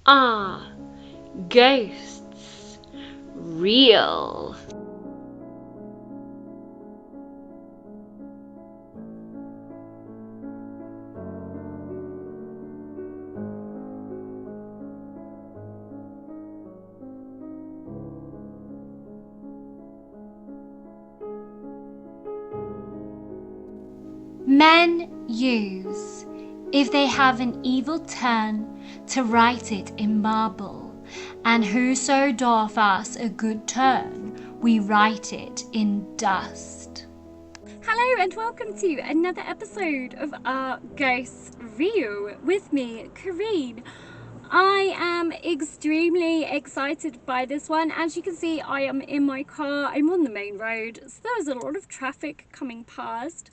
Are ghosts real? Men use, if they have an evil turn, to write it in marble, and whoso doth us a good turn, we write it in dust. Hello and welcome to another episode of Are Ghosts Real with me, Corinne. I am extremely excited by this one. As you can see, I am in my car. I'm on the main road, so there's a lot of traffic coming past.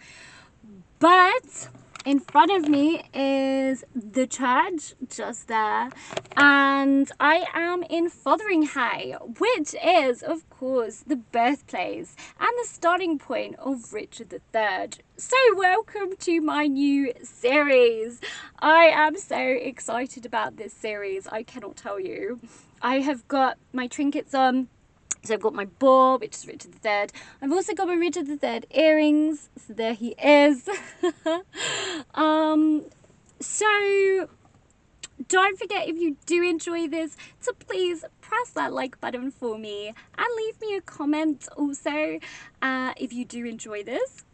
But in front of me is the church just there, and I am in Fotheringhay, which is of course the birthplace and the starting point of Richard III. So welcome to my new series. I am so excited about this series, I cannot tell you. I have got my trinkets on. So I've got my boar, which is Richard III. I've also got my Richard III earrings. So there he is. So don't forget, if you do enjoy this, to please press that like button for me and leave me a comment also if you do enjoy this.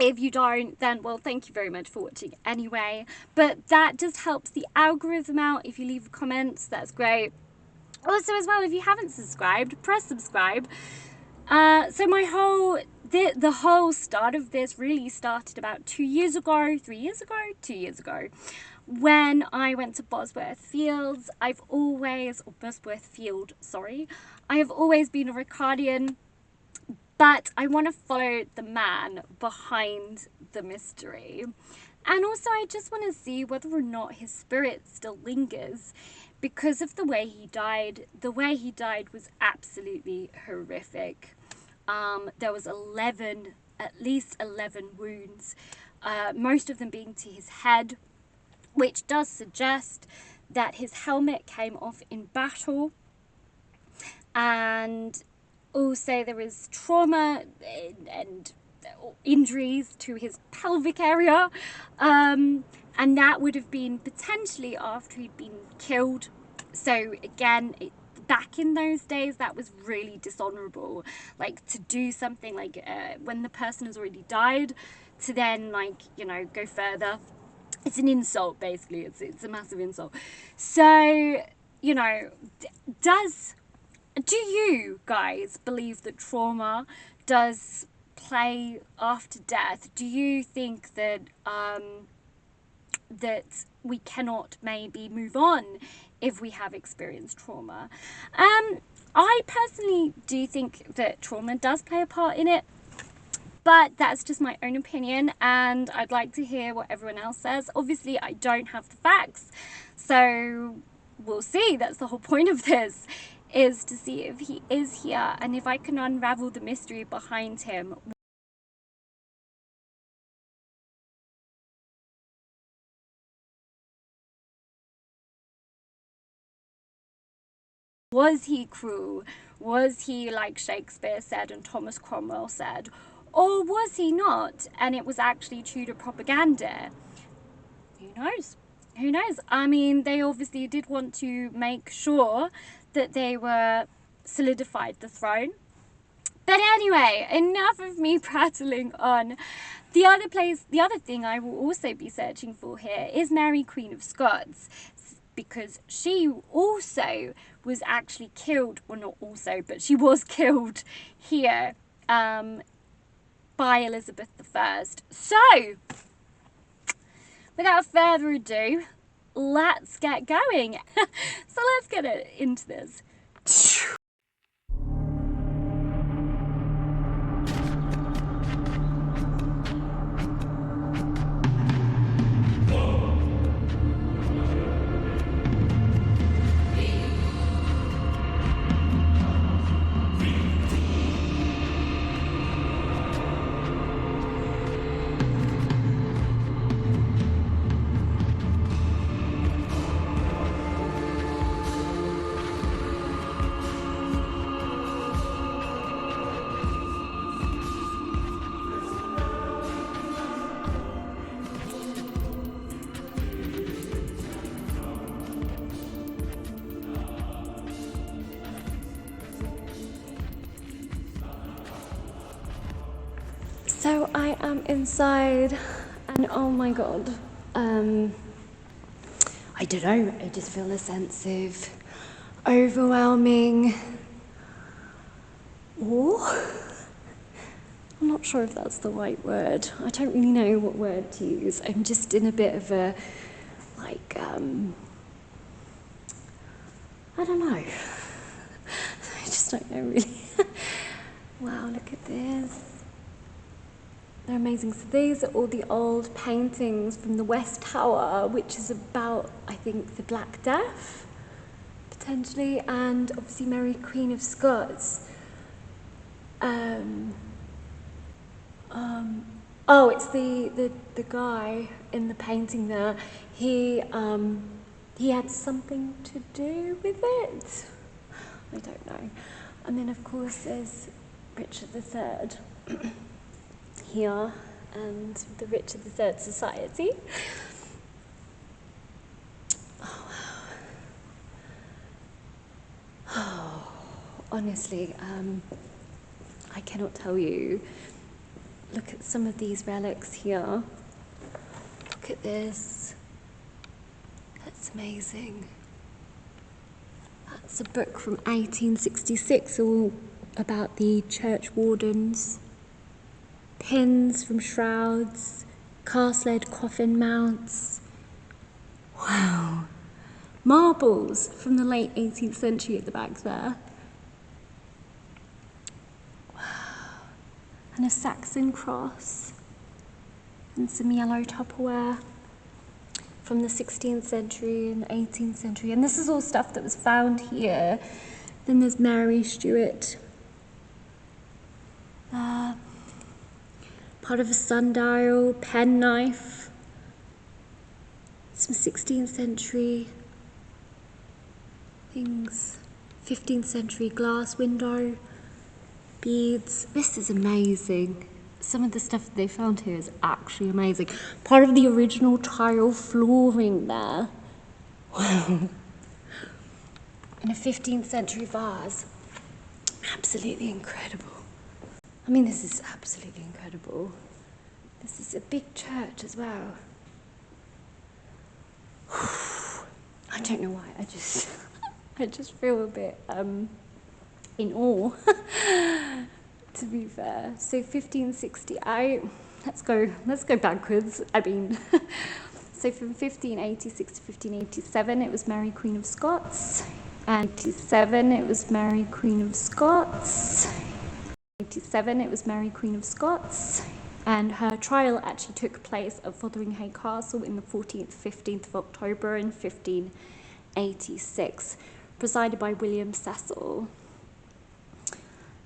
If you don't, then, well, thank you very much for watching anyway. But that just helps the algorithm out. If you leave comments, that's great. Also, as well, if you haven't subscribed, press subscribe. So my the whole start of this really started about 2 years ago, 3 years ago, 2 years ago, when I went to Bosworth Fields. I have always been a Ricardian, but I want to follow the man behind the mystery. And also, I just want to see whether or not his spirit still lingers, because of the way he died. The way he died was absolutely horrific. There was at least 11 wounds, most of them being to his head, which does suggest that his helmet came off in battle. And also there is trauma and injuries to his pelvic area, and that would have been potentially after he'd been killed. So again, back in those days, that was really dishonorable, like to do something like when the person has already died, to then, like, you know, go further. It's an insult, basically. It's a massive insult. So, you know, do you guys believe that trauma does play after death? Do you think that that we cannot maybe move on if we have experienced trauma? I personally do think that trauma does play a part in it, but that's just my own opinion, and I'd like to hear what everyone else says. Obviously, I don't have the facts, so we'll see. That's the whole point of this, is to see if he is here and if I can unravel the mystery behind him. Was he cruel? Was he like Shakespeare said and Thomas Cromwell said? Or was he not, and it was actually Tudor propaganda? Who knows? Who knows? I mean, they obviously did want to make sure that they were solidified the throne. But anyway, enough of me prattling on. The other thing I will also be searching for here is Mary, Queen of Scots, because she also was actually killed, well, not also, but she was killed here by Elizabeth I. So, without further ado, let's get going. So let's get into this. So I am inside, and oh my god, I don't know, I just feel a sense of overwhelming awe. I'm not sure if that's the right word. I don't really know what word to use. I'm just in a bit of a, like, I don't know. I just don't know really. Wow, look at this. They're amazing. So these are all the old paintings from the West Tower, which is about, I think, the Black Death, potentially, and obviously Mary Queen of Scots. Oh, it's the guy in the painting there. He had something to do with it. I don't know. And then of course there's Richard III here and the Richard III Society. Oh wow. Oh, honestly, I cannot tell you. Look at some of these relics here. Look at this. That's amazing. That's a book from 1866, all about the church wardens. Pins from shrouds, cast-lead coffin mounts. Wow. Marbles from the late 18th century at the back there. And a Saxon cross, and some yellow Tupperware from the 16th century and 18th century. And this is all stuff that was found here. Then there's Mary Stuart, part of a sundial, penknife, some 16th century things, 15th century glass window, beads. This is amazing. Some of the stuff that they found here is actually amazing. Part of the original tile flooring there. Wow. And a 15th century vase. Absolutely incredible. I mean, this is absolutely incredible. This is a big church as well. I don't know why, I just feel a bit in awe, to be fair. So 1568, let's go backwards. I mean, so from 1586 to 1587, it was Mary Queen of Scots. And 87, it was Mary Queen of Scots. 87, it was Mary Queen of Scots. And her trial actually took place at Fotheringhay Castle in the 14th, 15th of October in 1586, presided by William Cecil.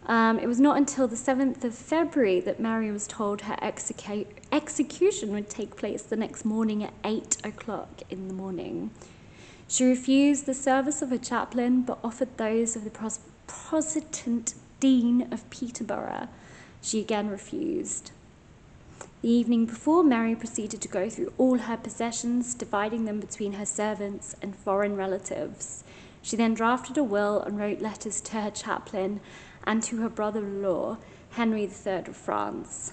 It was not until the 7th of February that Mary was told her execution would take place the next morning at 8 o'clock in the morning. She refused the service of a chaplain, but offered those of the Protestant Dean of Peterborough. She again refused. The evening before, Mary proceeded to go through all her possessions, dividing them between her servants and foreign relatives. She then drafted a will and wrote letters to her chaplain and to her brother-in-law, Henry III of France.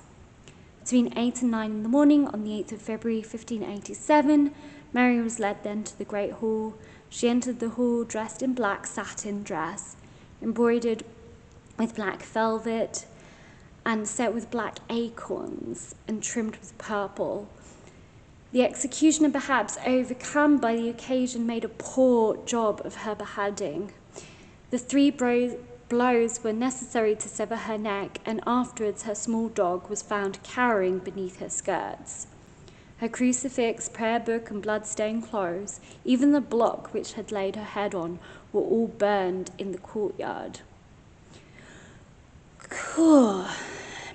Between 8 and 9 in the morning on the 8th of February 1587, Mary was led then to the Great Hall. She entered the hall dressed in black satin dress, embroidered with black velvet and set with black acorns and trimmed with purple. The executioner, perhaps overcome by the occasion, made a poor job of her beheading. The 3 blows were necessary to sever her neck, and afterwards her small dog was found cowering beneath her skirts. Her crucifix, prayer book, and blood-stained clothes, even the block which had laid her head on, were all burned in the courtyard.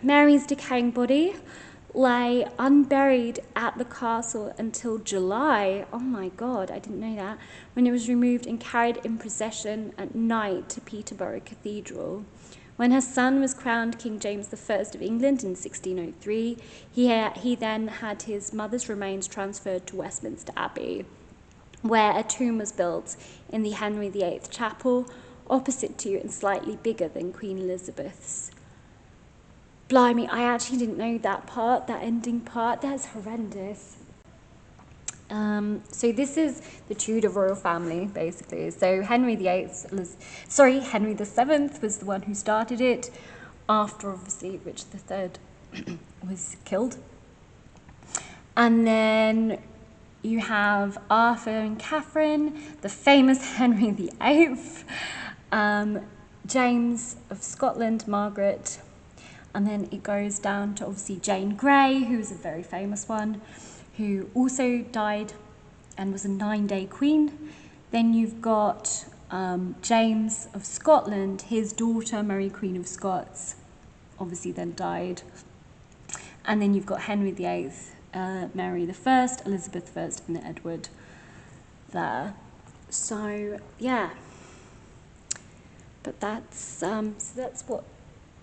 Mary's decaying body lay unburied at the castle until July. Oh my God, I didn't know that. When it was removed and carried in procession at night to Peterborough Cathedral. When her son was crowned King James I of England in 1603, he then had his mother's remains transferred to Westminster Abbey, where a tomb was built in the Henry VIII chapel, opposite to and slightly bigger than Queen Elizabeth's. Blimey, I actually didn't know that part, that ending part. That's horrendous. So this is the Tudor royal family, basically. So Henry the Seventh was the one who started it, after obviously Richard III was killed. And then you have Arthur and Catherine, the famous Henry VIII, James of Scotland, Margaret, and then it goes down to obviously Jane Grey, who's a very famous one, who also died and was a 9-day queen. Then you've got James of Scotland, his daughter, Mary Queen of Scots, obviously then died. And then you've got Henry VIII, Mary I, Elizabeth I, and Edward there. So, yeah. But that's what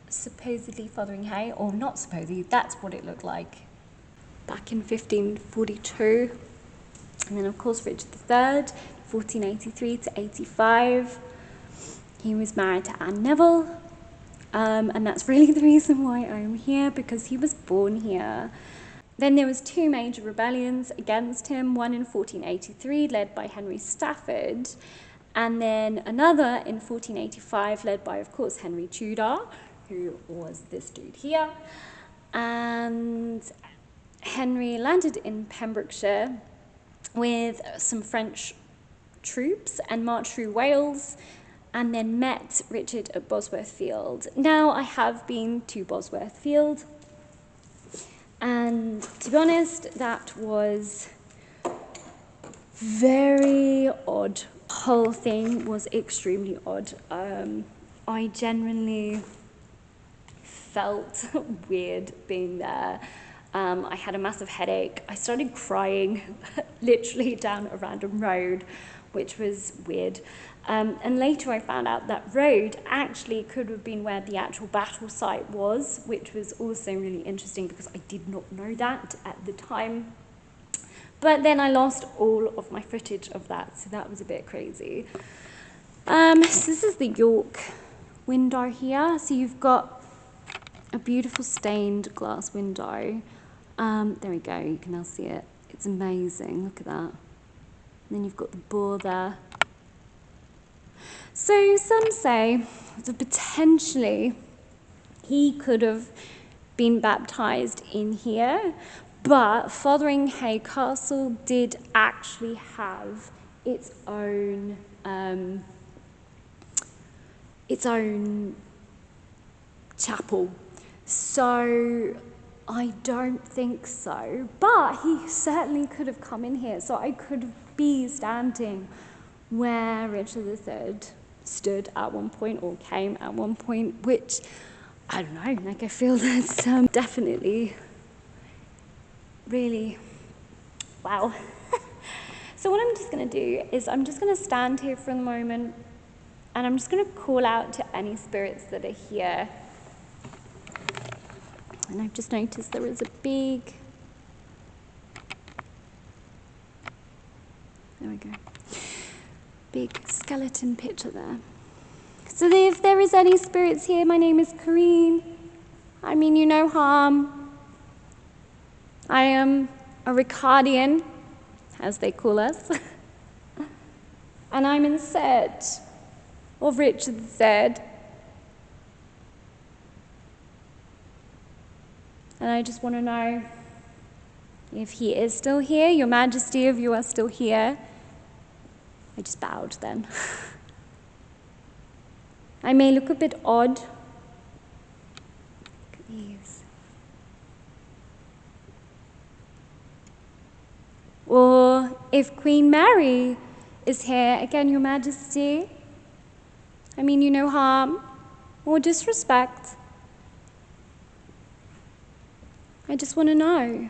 supposedly Fotheringhay, or not supposedly, that's what it looked like back in 1542. And then of course Richard III, 1483 to 85. He was married to Anne Neville, and that's really the reason why I'm here, because he was born here. Then there was 2 major rebellions against him, one in 1483 led by Henry Stafford, and then another in 1485 led by, of course, Henry Tudor, who was this dude here. And Henry landed in Pembrokeshire with some French troops and marched through Wales, and then met Richard at Bosworth Field. Now, I have been to Bosworth Field, and to be honest, that was very odd. The whole thing was extremely odd. I genuinely felt weird being there. I had a massive headache. I started crying literally down a random road, which was weird. And later I found out that road actually could have been where the actual battle site was, which was also really interesting because I did not know that at the time. But then I lost all of my footage of that, so that was a bit crazy. So this is the York window here. So you've got a beautiful stained glass window. There we go, you can now see it. It's amazing, look at that. And then you've got the boar there. So some say that potentially he could have been baptized in here, but Fotheringhay Castle did actually have its own chapel. So I don't think so, but he certainly could have come in here. So I could be standing where Richard III stood at one point, or came at one point, which, I don't know, like I feel that's definitely really, wow. So what I'm just going to do is I'm just going to stand here for a moment, and I'm just going to call out to any spirits that are here. And I've just noticed there is a big, there we go, big skeleton picture there. So if there is any spirits here, my name is Corinne. I mean you no harm. I am a Ricardian, as they call us. And I'm in search of Richard III. And I just want to know if he is still here, Your Majesty, if you are still here. I just bowed then. I may look a bit odd. Look at these. Or if Queen Mary is here, again, Your Majesty, I mean you no harm or disrespect. I just want to know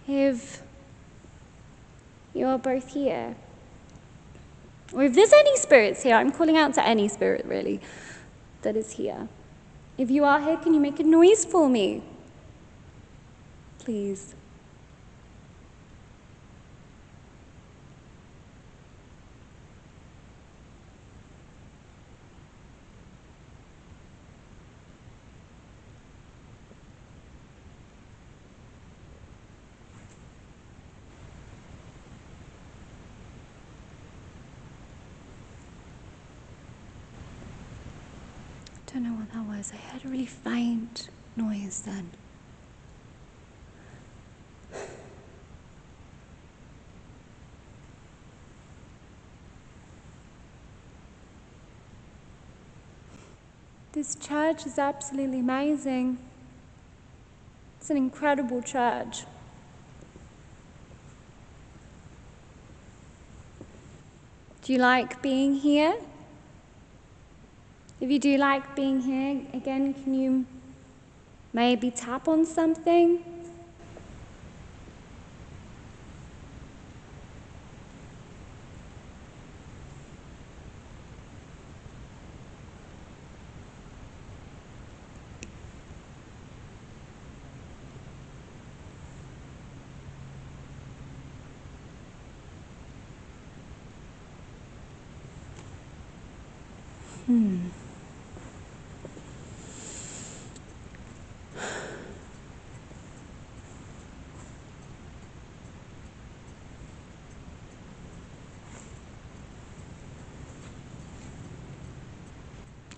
if you are both here. Or if there's any spirits here, I'm calling out to any spirit really that is here. If you are here, can you make a noise for me? Please. Don't know what that was. I heard a really faint noise then. This church is absolutely amazing. It's an incredible church. Do you like being here? If you do like being here, again, can you maybe tap on something?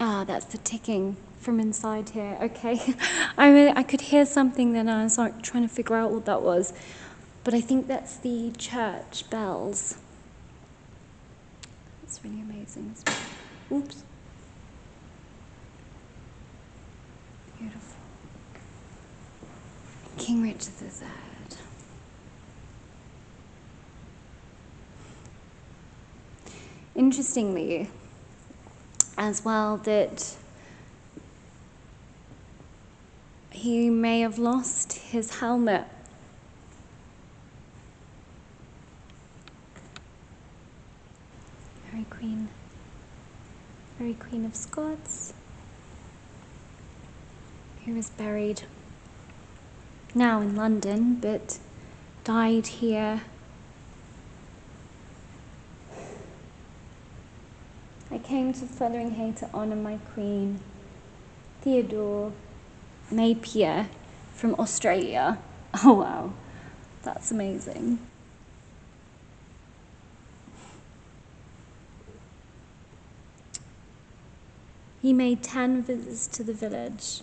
Ah, that's the ticking from inside here. Okay. I could hear something then, and I was like trying to figure out what that was. But I think that's the church bells. It's really amazing. Oops. Beautiful. King Richard III. Interestingly, as well, that he may have lost his helmet. Very Queen of Scots, who was buried now in London, but died here. I came to Fotheringhay to honour my Queen, Theodore Napier from Australia. Oh wow, that's amazing. He made 10 visits to the village,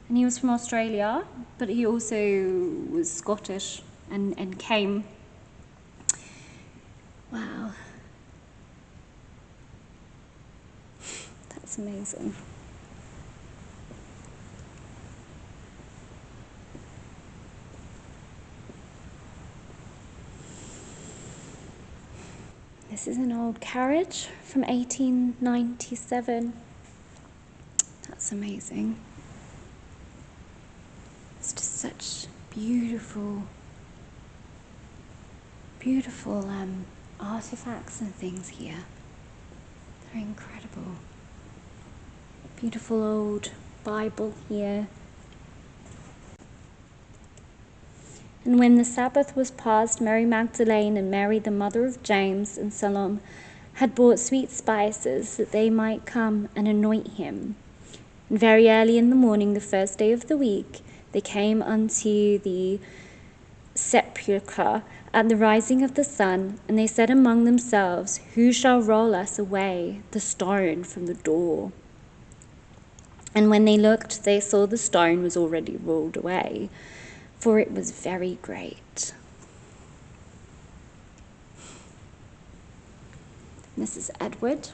and he was from Australia, but he also was Scottish and came. Wow. That's amazing. This is an old carriage from 1897. That's amazing. It's just such beautiful artifacts and things here. They're incredible. Beautiful old Bible here. And when the Sabbath was past, Mary Magdalene and Mary, the mother of James and Salome, had bought sweet spices that they might come and anoint him. And very early in the morning, the first day of the week, they came unto the sepulchre at the rising of the sun, and they said among themselves, Who shall roll us away the stone from the door? And when they looked, they saw the stone was already rolled away, for it was very great. This is Edward.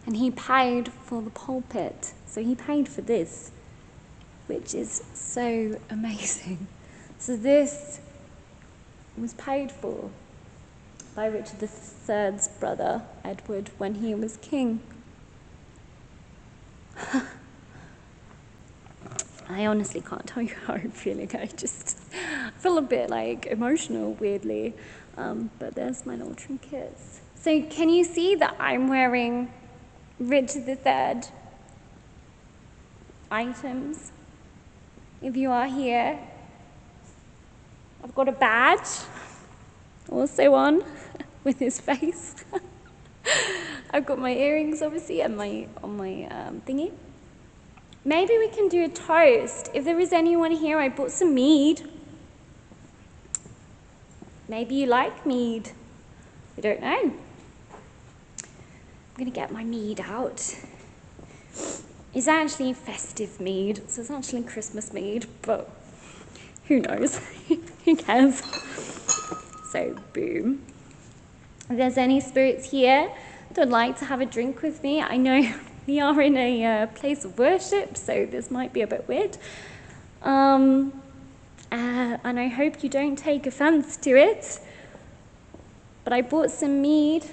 And he paid for the pulpit. So he paid for this, which is so amazing. So this was paid for by Richard III's brother, Edward, when he was king. I honestly can't tell you how I'm feeling. I feel a bit emotional, weirdly. But there's my little trinkets. So can you see that I'm wearing Richard III items? If you are here, I've got a badge, also on, with his face. I've got my earrings, obviously, and on my thingy. Maybe we can do a toast. If there is anyone here, I bought some mead. Maybe you like mead. I don't know. I'm going to get my mead out. It's actually festive mead, so it's actually Christmas mead, but who knows? Who cares? So, boom. If there's any spirits here that would like to have a drink with me, I know we are in a place of worship, so this might be a bit weird. And I hope you don't take offense to it. But I bought some mead.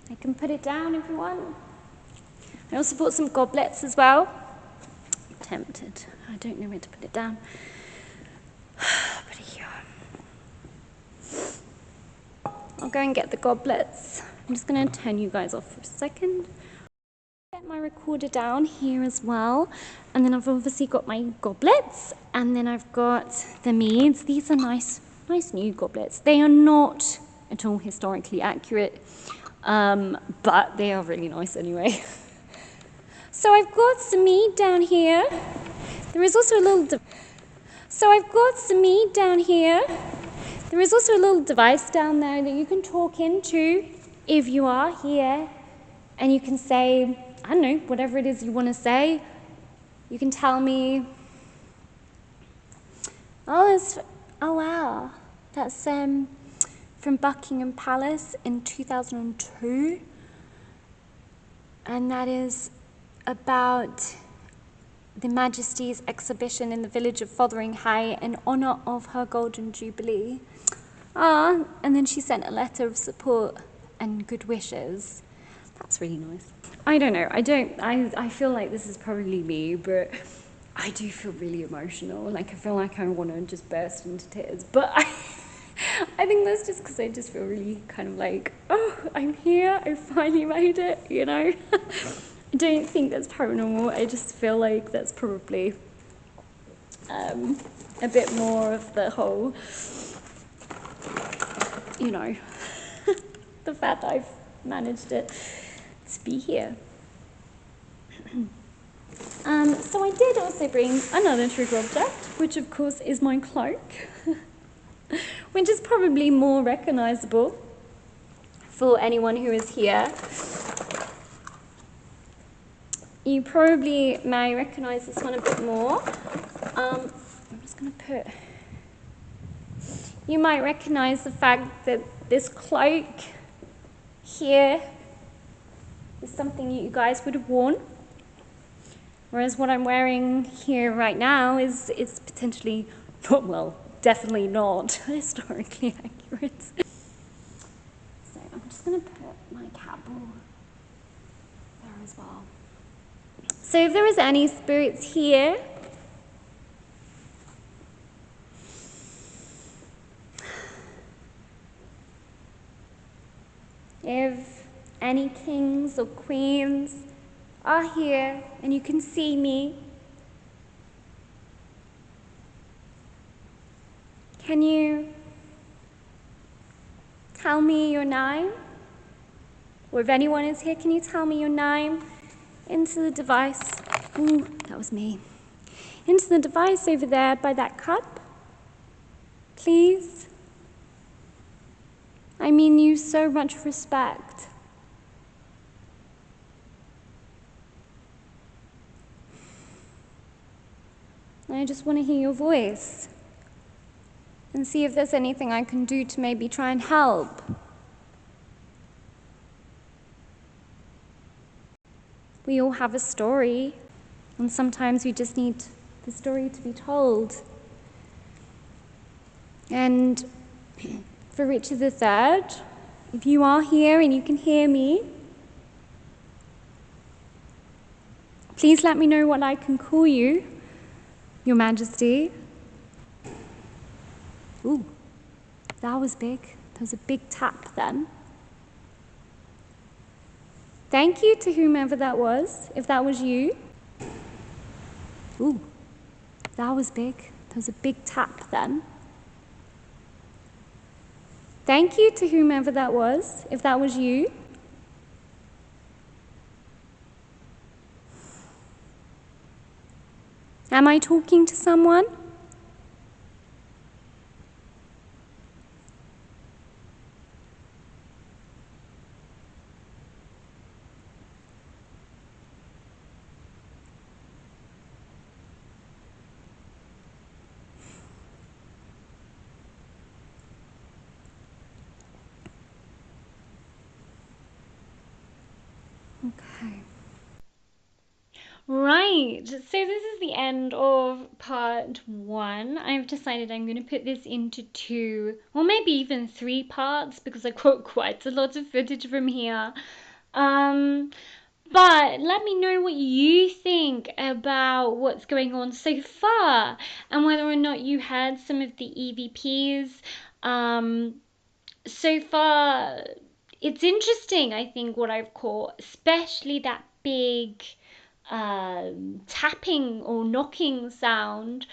I can put it down if you want. I also bought some goblets as well. I'm tempted. I don't know where to put it down. Put it here. I'll go and get the goblets. I'm just going to turn you guys off for a second. Get my recorder down here as well. And then I've obviously got my goblets. And then I've got the meads. These are nice new goblets. They are not at all historically accurate. But they are really nice anyway. So I've got some mead down here. There is also a little device down there that you can talk into if you are here, and you can say, I don't know, whatever it is you want to say. You can tell me, oh wow, that's from Buckingham Palace in 2002, and that is about the Majesty's exhibition in the village of Fotheringhay in honour of her Golden Jubilee. And then she sent a letter of support and good wishes. That's really nice. I don't know, I feel like this is probably me, but I do feel really emotional. Like, I feel like I want to just burst into tears, but I think that's just because I just feel really kind of like, oh, I'm here, I finally made it, you know? I don't think that's paranormal, I just feel like that's probably a bit more of the whole, you know, the fact I've managed it to be here. So I did also bring another trigger object, which of course is my cloak, which is probably more recognizable for anyone who is here. You probably may recognize this one a bit more. I'm just going to put... You might recognize the fact that this cloak here is something you guys would have worn. Whereas what I'm wearing here right now is potentially not, well, definitely not historically accurate. So I'm just going to put my cable there as well. So if there is any spirits here, if any kings or queens are here and you can see me, can you tell me your name? Or if anyone is here, can you tell me your name into the device? Ooh, that was me. Into the device over there by that cup, please. I mean you so much respect. I just want to hear your voice and see if there's anything I can do to maybe try and help. We all have a story, and sometimes we just need the story to be told. And for Richard III, if you are here and you can hear me, please let me know what I can call you, Your Majesty. Ooh, that was big. That was a big tap then. Thank you to whomever that was, if that was you. Ooh, that was big. That was a big tap then. Thank you to whomever that was, if that was you. Am I talking to someone? Okay. Right, so this is the end of part 1. I've decided I'm going to put this into 2, or maybe even 3 parts, because I got quite a lot of footage from here. But let me know what you think about what's going on so far, and whether or not you heard some of the EVPs. So far, it's interesting, I think, what I've caught, especially that big tapping or knocking sound.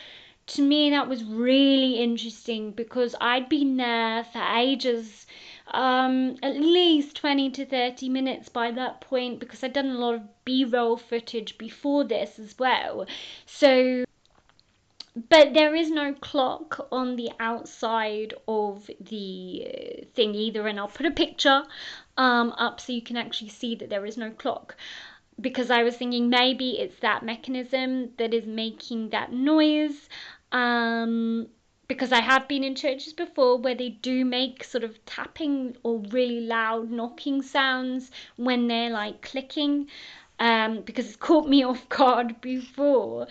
To me, that was really interesting because I'd been there for ages, at least 20 to 30 minutes by that point, because I'd done a lot of B-roll footage before this as well. So, but there is no clock on the outside of the thing either, and I'll put a picture up so you can actually see that there is no clock, because I was thinking maybe it's that mechanism that is making that noise. Because I have been in churches before where they do make sort of tapping or really loud knocking sounds when they're like clicking, because it's caught me off guard before.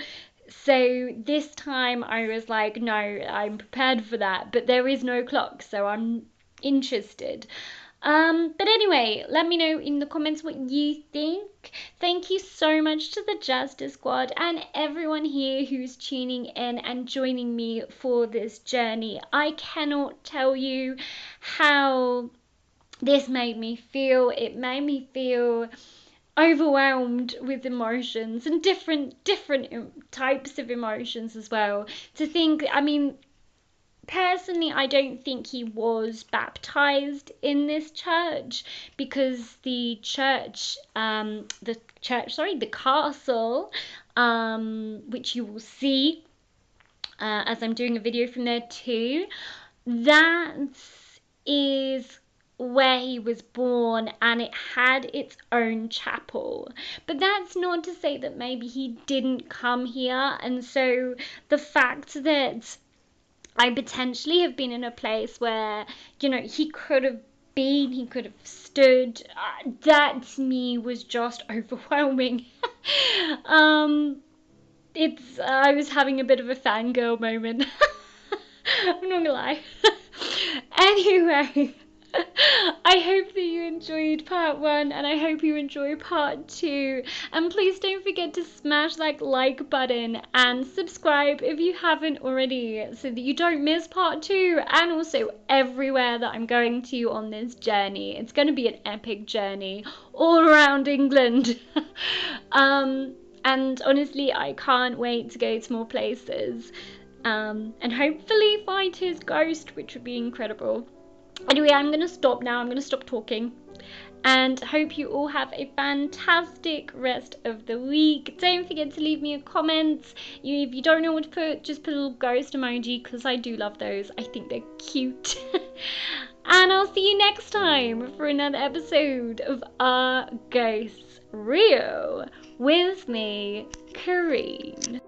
So this time I was like, no, I'm prepared for that, but there is no clock, so I'm interested. But anyway, let me know in the comments what you think. Thank you so much to the Jazda Squad and everyone here who's tuning in and joining me for this journey. I cannot tell you how this made me feel. It made me feel overwhelmed with emotions, and different types of emotions as well. To think, I mean, personally, I don't think he was baptized in this church, because the castle, which you will see as I'm doing a video from there too, that is where he was born, and it had its own chapel. But that's not to say that maybe he didn't come here, and so the fact that I potentially have been in a place where, he could have been, he could have stood, that to me was just overwhelming. I was having a bit of a fangirl moment. I'm not gonna lie. Anyway, I hope that you enjoyed part 1, and I hope you enjoy part 2. And please don't forget to smash that like button and subscribe if you haven't already, so that you don't miss part 2, and also everywhere that I'm going to on this journey. It's going to be an epic journey all around England. And honestly, I can't wait to go to more places. And hopefully find his ghost, which would be incredible. Anyway, I'm going to stop now. I'm going to stop talking. And hope you all have a fantastic rest of the week. Don't forget to leave me a comment. If you don't know what to put, just put a little ghost emoji, because I do love those. I think they're cute. And I'll see you next time for another episode of Are Ghosts Real? With me, Corinne.